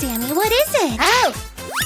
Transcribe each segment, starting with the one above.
Sammy, what is it? Oh,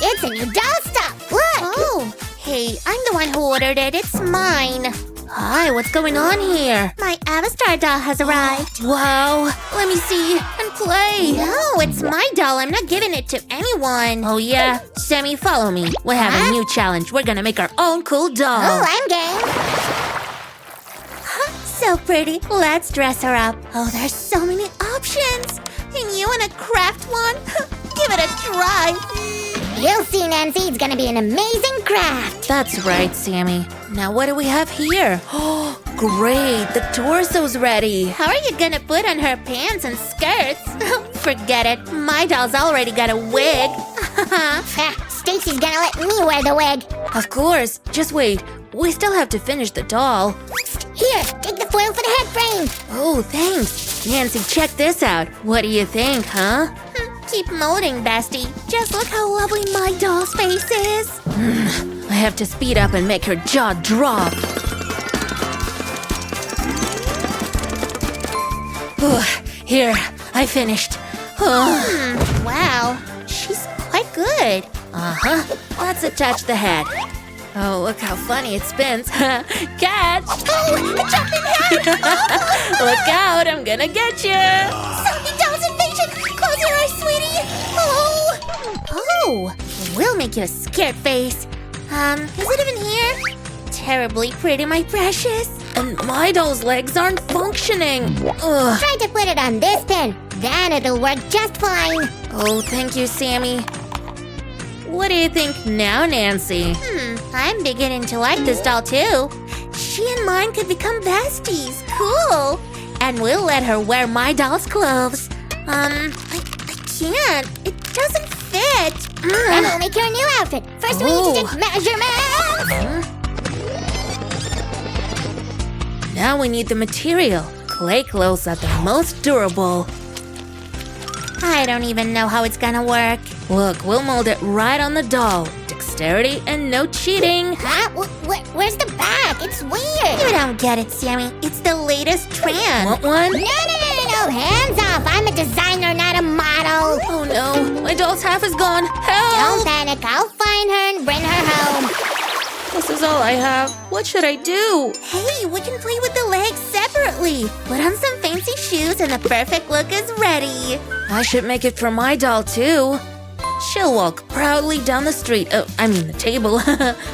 it's a new doll stuff. Look. Oh, hey, I'm the one who ordered it. It's mine. Hi, what's going on here? My Avastar doll has arrived. Wow, let me see and play. No, it's my doll. I'm not giving it to anyone. Oh yeah? Sammy, follow me. We have a new challenge. We're gonna make our own cool doll. Oh, I'm game. So pretty. Let's dress her up. Oh, there's so many options. And you want to craft one? Give it a try. You'll see, Nancy. It's gonna be an amazing craft. That's right, Sammy. Now what do we have here? Oh, great. The torso's ready. How are you gonna put on her pants and skirts? Forget it. My doll's already got a wig. Stacy's gonna let me wear the wig. Of course. Just wait. We still have to finish the doll. Here, take the foil for the head frame. Oh, thanks. Nancy, check this out. What do you think, huh? Keep molding, bestie. Just look how lovely my doll's face is. I have to speed up and make her jaw drop. Here, I finished. Wow, she's quite good. Let's attach the head. Oh, look how funny it spins. Catch! Oh, a jumping head! Look out, I'm gonna get you! Zombie doll's invasion! Close your eyes, sweetie! Oh, we'll make you a scared face. Is it even here? Terribly pretty, my precious. And my doll's legs aren't functioning. Ugh. Try to put it on this pin. Then it'll work just fine. Oh, thank you, Sammy. What do you think now, Nancy? I'm beginning to like this doll too. She and mine could become besties. Cool. And we'll let her wear my doll's clothes. I can't. It doesn't fit. And we'll make her a new outfit. First we need to take measurements. Now we need the material. Clay clothes are the most durable. I don't even know how it's gonna work. Look, we'll mold it right on the doll. Dexterity and no cheating. Huh? Where's the back? It's weird. You don't get it, Sammy. It's the latest trend. Want one? No. Hands off. I'm a designer, not a model. Oh no, my doll's half is gone. Help! Don't panic. I'll find her and bring her home. This is all I have. What should I do? Hey, we can play with the legs separately. Put on some fancy shoes and the perfect look is ready. I should make it for my doll too. She'll walk proudly down the street. Oh, I mean the table.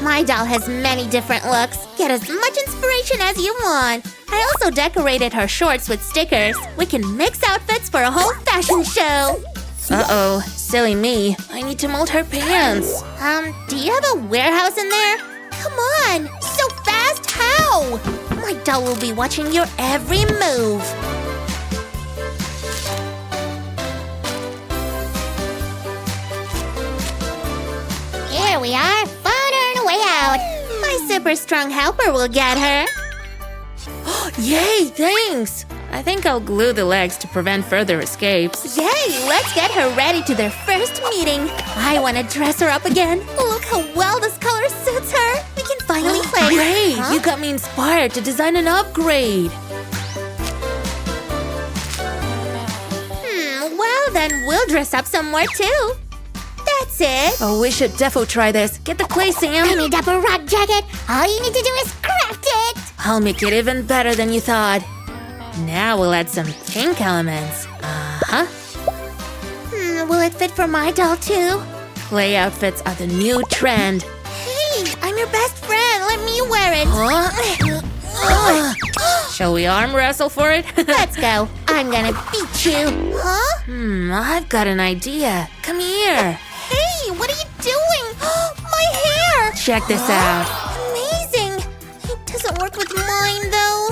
My doll has many different looks. Get as much inspiration as you want. I also decorated her shorts with stickers. We can mix outfits for a whole fashion show. Uh-oh, silly me. I need to mold her pants. Do you have a warehouse in there? Come on, so fast, how? My doll will be watching your every move. Here we are. Found her on the way out. My super strong helper will get her. Yay, thanks. I think I'll glue the legs to prevent further escapes. Yay, let's get her ready to their first meeting. I want to dress her up again. Look how well this color suits her. We can finally play. Great, you got me inspired to design an upgrade. Well then, we'll dress up somewhere too. That's it. Oh, we should defo try this. Get the clay, Sam. I made up a rock jacket. All you need to do is craft it. I'll make it even better than you thought. Now we'll add some pink elements. Will it fit for my doll too? Clay outfits are the new trend. Hey, I'm your best friend. Let me wear it. Shall we arm wrestle for it? Let's go. I'm gonna beat you. I've got an idea. Come here. Hey, what are you doing? My hair. Check this out. Amazing. It doesn't work with mine though.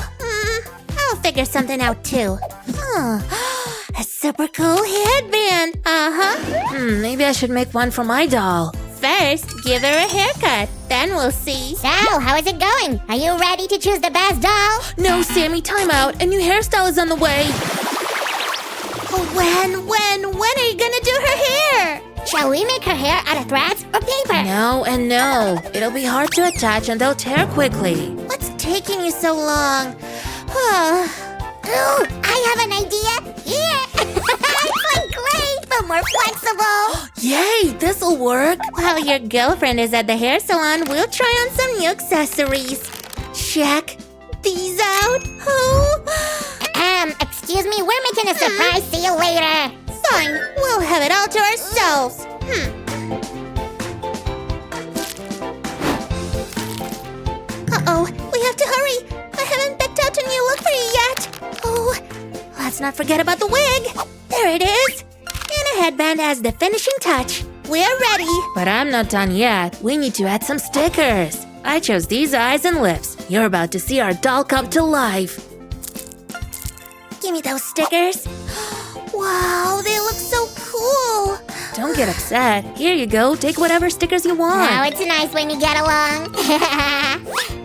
I'll figure something out too. A super cool headband. Maybe I should make one for my doll. First, give her a haircut. Then we'll see. So, how is it going? Are you ready to choose the best doll? No, Sammy, time out. A new hairstyle is on the way. When are you gonna do her hair? Shall we make her hair out of threads or paper? No and no. It'll be hard to attach and they'll tear quickly. What's taking you so long? Ooh, I have an idea. Here! It's like clay, but more flexible. think this'll work. While your girlfriend is at the hair salon, we'll try on some new accessories. Check these out. Oh. Excuse me, we're making a surprise. See you later. Fine, we'll have it all to ourselves. Uh-oh, we have to hurry. I haven't picked out a new look for you yet. Oh, let's not forget about the wig. There it is. And a headband as the finishing touch. We're ready. But I'm not done yet. We need to add some stickers. I chose these eyes and lips. You're about to see our doll come to life. Give me those stickers. Wow, they look so cool. Don't get upset. Here you go. Take whatever stickers you want. Oh, it's nice when you get along.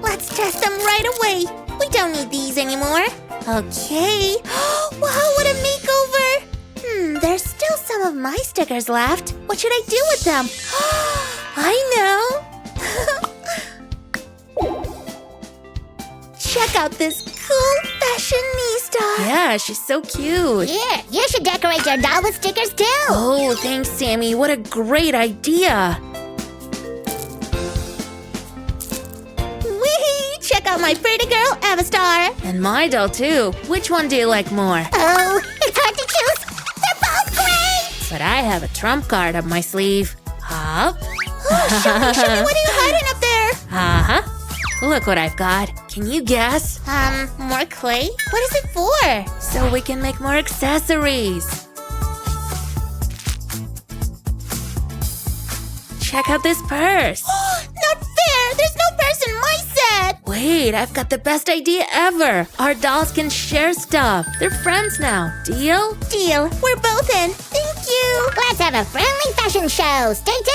Let's test them right away. We don't need these anymore. Okay. Wow, what a makeover. There's still some of my stickers left. What should I do with them? I know. Check out this cool fashionista. Yeah, she's so cute. Yeah, you should decorate your doll with stickers too. Oh, thanks, Sammy. What a great idea. Whee! Check out my pretty girl, Avastar. And my doll, too. Which one do you like more? Oh, it's hard to choose. They're both great. But I have a trump card up my sleeve. Hop. Show me, what are you hiding up there? Uh-huh. Look what I've got. Can you guess? More clay? What is it for? So we can make more accessories. Check out this purse. Not fair! There's no purse in my set! Wait, I've got the best idea ever. Our dolls can share stuff. They're friends now. Deal? Deal. We're both in. Thank you. Let's have a friendly fashion show. Stay tuned!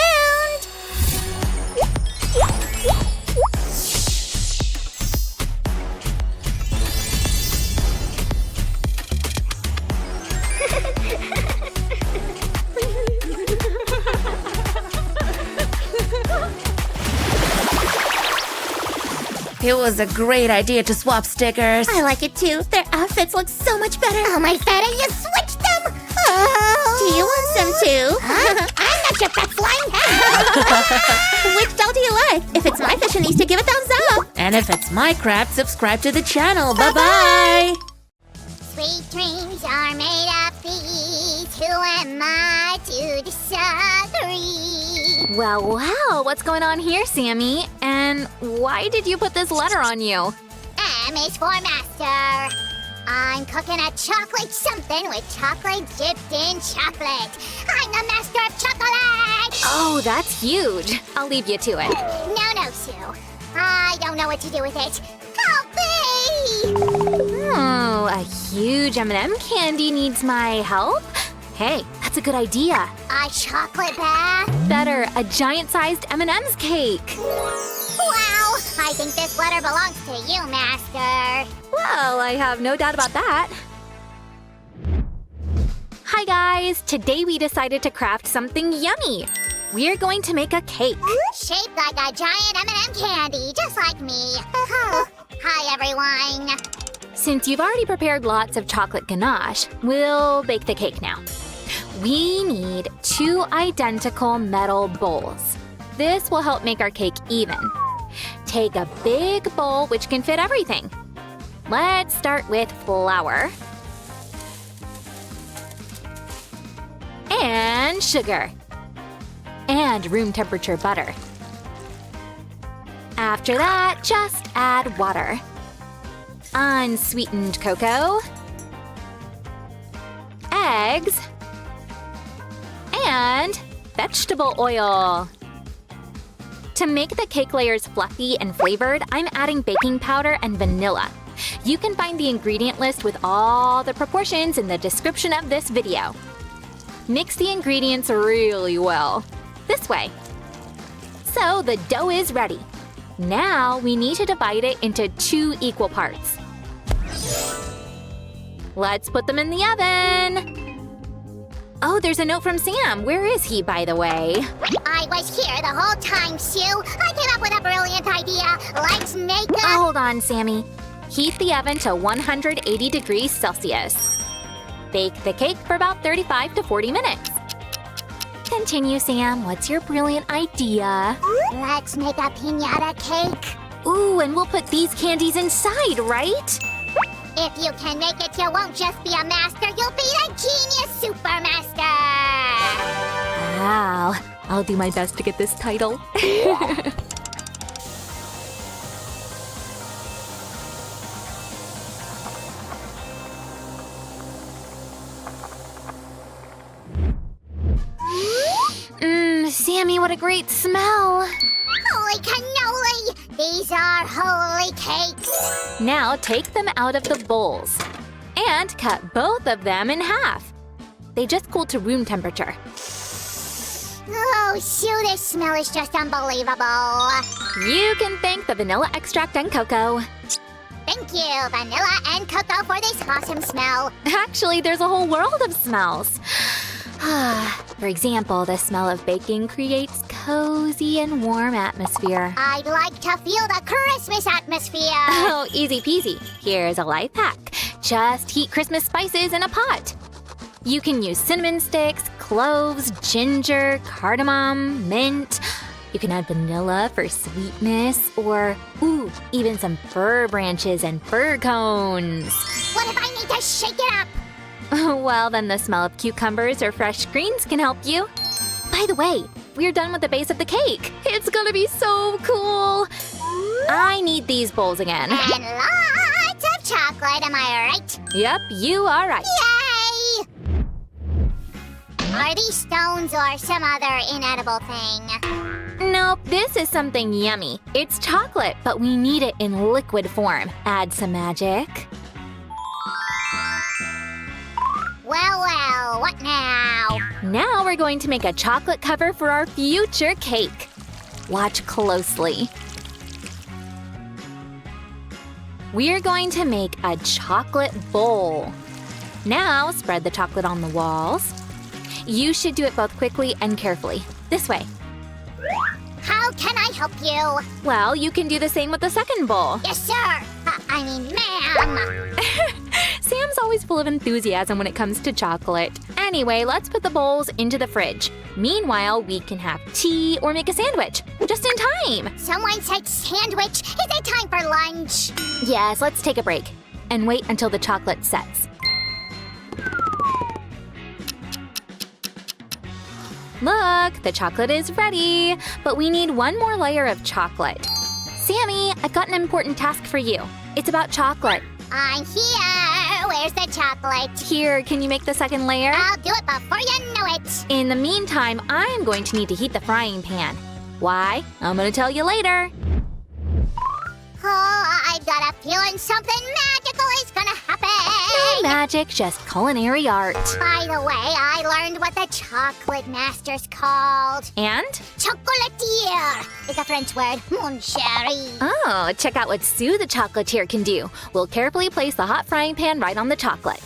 It was a great idea to swap stickers. I like it too. Their outfits look so much better. Oh, my feta, you switched them! Oh. Do you want some too? Huh? I'm not your pet flying hat! Which doll do you like? If it's my fashionista, give a thumbs up! And if it's my craft, subscribe to the channel. Bye-bye! Sweet dreams are made of these. Who am I to disagree? Wow, what's going on here, Sammy? And why did you put this letter on you? M is for master. I'm cooking a chocolate something with chocolate dipped in chocolate. I'm the master of chocolate! Oh, that's huge. I'll leave you to it. No, Sue. I don't know what to do with it. Help me! Oh, a huge M&M candy needs my help? Hey, that's a good idea. A chocolate bath? Better, a giant-sized M&M's cake. Wow! I think this letter belongs to you, Master. Well, I have no doubt about that. Hi guys! Today we decided to craft something yummy. We're going to make a cake. Shaped like a giant M&M candy, just like me. Hi, everyone. Since you've already prepared lots of chocolate ganache, we'll bake the cake now. We need 2 identical metal bowls. This will help make our cake even. Take a big bowl which can fit everything. Let's start with flour. And sugar. And room temperature butter. After that, just add water. Unsweetened cocoa. Eggs. And vegetable oil. To make the cake layers fluffy and flavored, I'm adding baking powder and vanilla. You can find the ingredient list with all the proportions in the description of this video. Mix the ingredients really well. This way. So the dough is ready. Now we need to divide it into 2 equal parts. Let's put them in the oven. Oh, there's a note from Sam. Where is he, by the way? I was here the whole time, Sue. I came up with a brilliant idea. Let's make a... Hold on, Sammy. Heat the oven to 180 degrees Celsius. Bake the cake for about 35 to 40 minutes. Continue, Sam. What's your brilliant idea? Let's make a piñata cake. Ooh, and we'll put these candies inside, right? If you can make it, you won't just be a master, you'll be the genius supermaster! Wow. I'll do my best to get this title. Sammy, what a great smell! Holy cannoli! These are holy cakes! Now take them out of the bowls and cut both of them in half. They just cooled to room temperature. Oh, shoo, this smell is just unbelievable! You can thank the vanilla extract and cocoa. Thank you, vanilla and cocoa, for this awesome smell. Actually, there's a whole world of smells. For example, the smell of baking creates cozy and warm atmosphere. I'd like to feel the Christmas atmosphere. Oh, easy peasy. Here's a life hack. Just heat Christmas spices in a pot. You can use cinnamon sticks, cloves, ginger, cardamom, mint. You can add vanilla for sweetness, or, ooh, even some fir branches and fir cones. What if I need to shake it up? Well, then the smell of cucumbers or fresh greens can help you. By the way, we're done with the base of the cake. It's gonna be so cool. I need these bowls again. And lots of chocolate, am I right? Yep, you are right. Yay! Are these stones or some other inedible thing? Nope, this is something yummy. It's chocolate, but we need it in liquid form. Add some magic. Well, what now? Now we're going to make a chocolate cover for our future cake. Watch closely. We're going to make a chocolate bowl. Now spread the chocolate on the walls. You should do it both quickly and carefully. This way. How can I help you? Well, you can do the same with the second bowl. Yes, sir. Ma'am. Sam's always full of enthusiasm when it comes to chocolate. Anyway, let's put the bowls into the fridge. Meanwhile, we can have tea or make a sandwich. Just in time. Someone said sandwich. Is it time for lunch? Yes, let's take a break. And wait until the chocolate sets. Look, the chocolate is ready. But we need one more layer of chocolate. Sammy, I've got an important task for you. It's about chocolate. I'm here. Where's the chocolate? Here, can you make the second layer? I'll do it before you know it. In the meantime, I'm going to need to heat the frying pan. Why? I'm going to tell you later. Oh, I've got a feeling something magical is gonna happen. No magic, just culinary art. By the way, I learned what the chocolate master's called. And? Chocolatier is a French word, mon chéri. Oh, check out what Sue the chocolatier can do. We'll carefully place the hot frying pan right on the chocolate.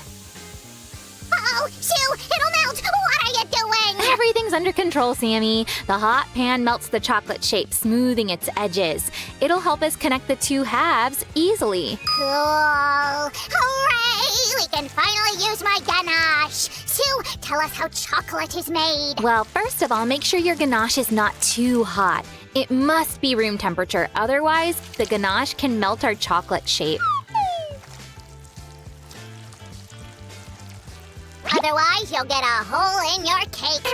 Uh-oh, Sue, it'll melt. What are you doing? Everything's under control, Sammy. The hot pan melts the chocolate shape, smoothing its edges. It'll help us connect the two halves easily. Cool. Hooray! We can finally use my ganache. Sue, tell us how chocolate is made. Well, first of all, make sure your ganache is not too hot. It must be room temperature, otherwise the ganache can melt our chocolate shape. Otherwise, you'll get a hole in your cake.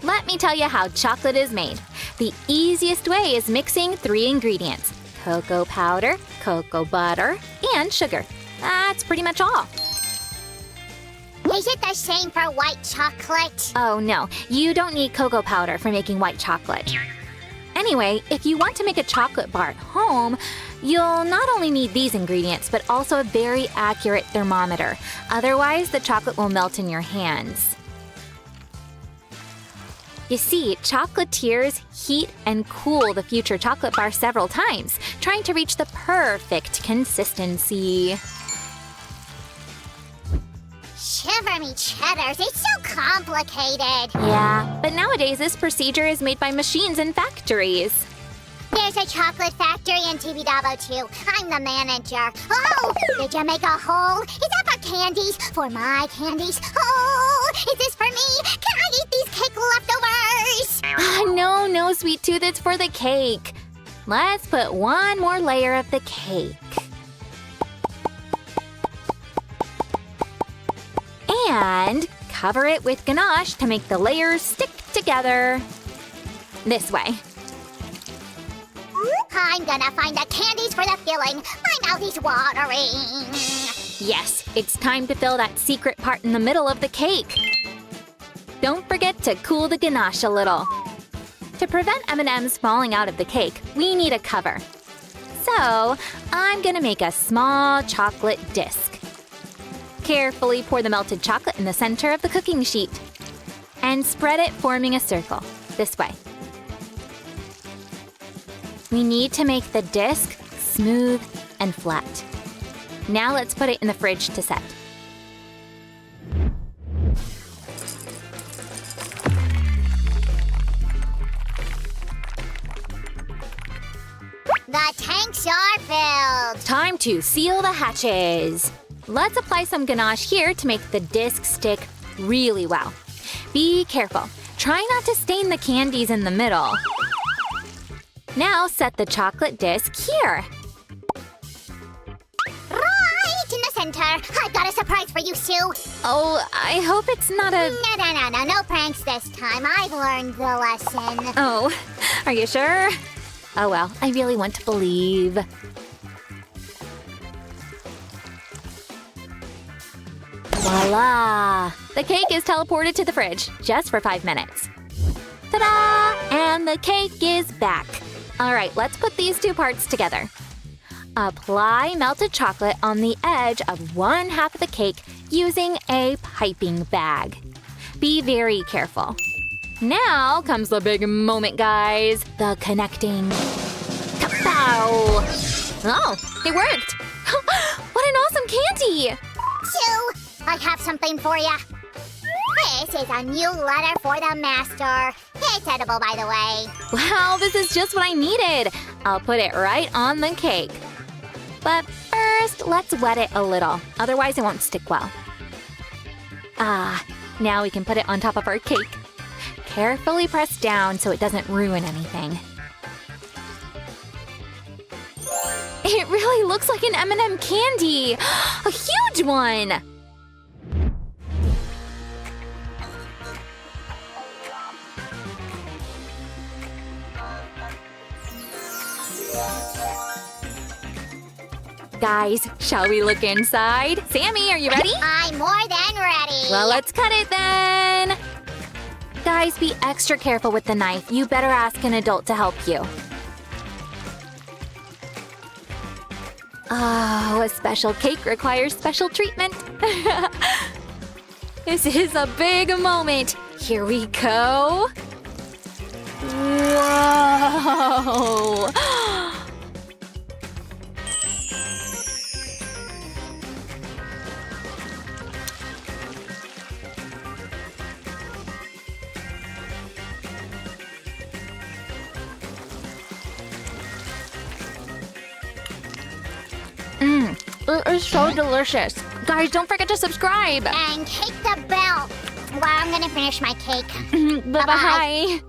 Let me tell you how chocolate is made. The easiest way is mixing 3 ingredients: cocoa powder, cocoa butter, and sugar. That's pretty much all. Is it the same for white chocolate? Oh no, you don't need cocoa powder for making white chocolate. Anyway, if you want to make a chocolate bar at home, you'll not only need these ingredients, but also a very accurate thermometer. Otherwise, the chocolate will melt in your hands. You see, chocolatiers heat and cool the future chocolate bar several times, trying to reach the perfect consistency. Shiver me cheddars, it's so complicated. Yeah, but nowadays this procedure is made by machines in factories. There's a chocolate factory in Tibidabo too. I'm the manager. Oh, did you make a hole? Is that for candies? For my candies? Oh, Is this for me? Can I eat these cake leftovers? No, Sweet Tooth, it's for the cake. Let's put one more layer of the cake. And cover it with ganache to make the layers stick together. This way. I'm gonna find the candies for the filling. My mouth is watering. Yes, it's time to fill that secret part in the middle of the cake. Don't forget to cool the ganache a little. To prevent M&Ms falling out of the cake, we need a cover. So, I'm gonna make a small chocolate disc. Carefully pour the melted chocolate in the center of the cooking sheet. And spread it, forming a circle. This way. We need to make the disc smooth and flat. Now let's put it in the fridge to set. The tanks are filled. Time to seal the hatches. Let's apply some ganache here to make the disc stick really well. Be careful. Try not to stain the candies in the middle. Now set the chocolate disc here. Right in the center. I've got a surprise for you, Sue. Oh, I hope it's not a... No pranks this time. I've learned the lesson. Oh, are you sure? Oh well, I really want to believe. Voila! The cake is teleported to the fridge, just for 5 minutes. Ta-da! And the cake is back. All right, let's put these two parts together. Apply melted chocolate on the edge of one half of the cake using a piping bag. Be very careful. Now comes the big moment, guys. The connecting. Kapow! Oh, it worked! What an awesome candy! Sue, I have something for you. This is a new letter for the master. It's edible, by the way. Wow, this is just what I needed. I'll put it right on the cake. But first, let's wet it a little. Otherwise, it won't stick well. Ah, now we can put it on top of our cake. Carefully press down so it doesn't ruin anything. It really looks like an M&M candy! A huge one! Guys, shall we look inside? Sammy, are you ready? I'm more than ready. Well, let's cut it then! Guys, be extra careful with the knife. You better ask an adult to help you. Oh, a special cake requires special treatment. This is a big moment. Here we go. Whoa! It is so delicious. Guys, don't forget to subscribe. And hit the bell while I'm gonna finish my cake. Bye-bye.